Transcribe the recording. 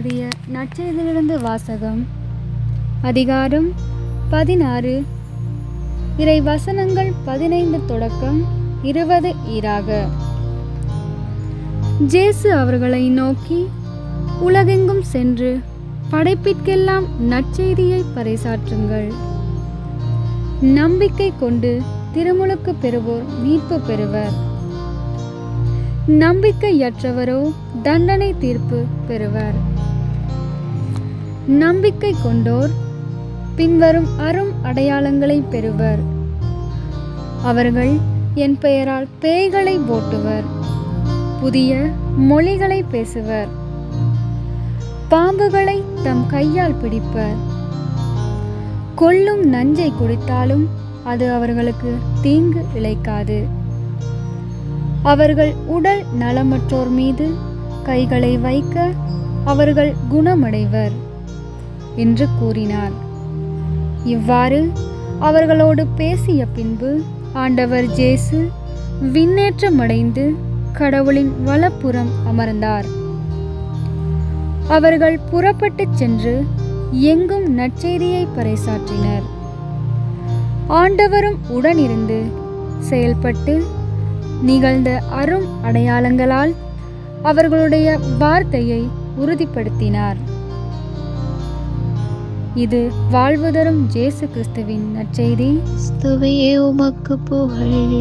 எழுதிய நற்செய்தியிலிருந்து வாசகம். அதிகாரம் 16, இறை வசனங்கள் 15 தொடக்கம் 20 ஈறாக. இயேசு அவர்களை நோக்கி, உலகெங்கும் சென்று படைப்பிற்கெல்லாம் நற்செய்தியை பறைசாற்றுங்கள். நம்பிக்கை கொண்டு திருமுழுக்கு பெறுவோர் மீட்பு பெறுவர். நம்பிக்கையற்றவரோ தண்டனை தீர்ப்பு பெறுவர். நம்பிக்கை கொண்டோர் பின்வரும் அரும் அடையாளங்களை பெறுவர். அவர்கள் என் பெயரால் பேய்களை ஓட்டுவர், புதிய மொழிகளை பேசுவர், பாம்புகளை தம் கையால் பிடிப்பர், கொல்லும் நஞ்சை குடித்தாலும் அது அவர்களுக்கு தீங்கு இழைக்காது. அவர்கள் உடல் நலமற்றோர் மீது கைகளை வைக்க அவர்கள் குணமடைவர் என்று கூறினார். இவ்வாறு அவர்களோடு பேசிய பின்பு ஆண்டவர் இயேசு விண்ணேற்றமடைந்து கடவுளின் வலப்புறம் அமர்ந்தார். அவர்கள் புறப்பட்டுச் சென்று எங்கும் நற்செய்தியை பறைசாற்றினர். ஆண்டவரும் உடனிருந்து செயல்பட்டு நிகழ்ந்த அரும் அடையாளங்களால் அவர்களுடைய வார்த்தையை உறுதிப்படுத்தினார். இது வாழ்வு தரும் இயேசு கிறிஸ்துவின் நற்செய்தி. கிறிஸ்துவே உமக்கு புகழ்.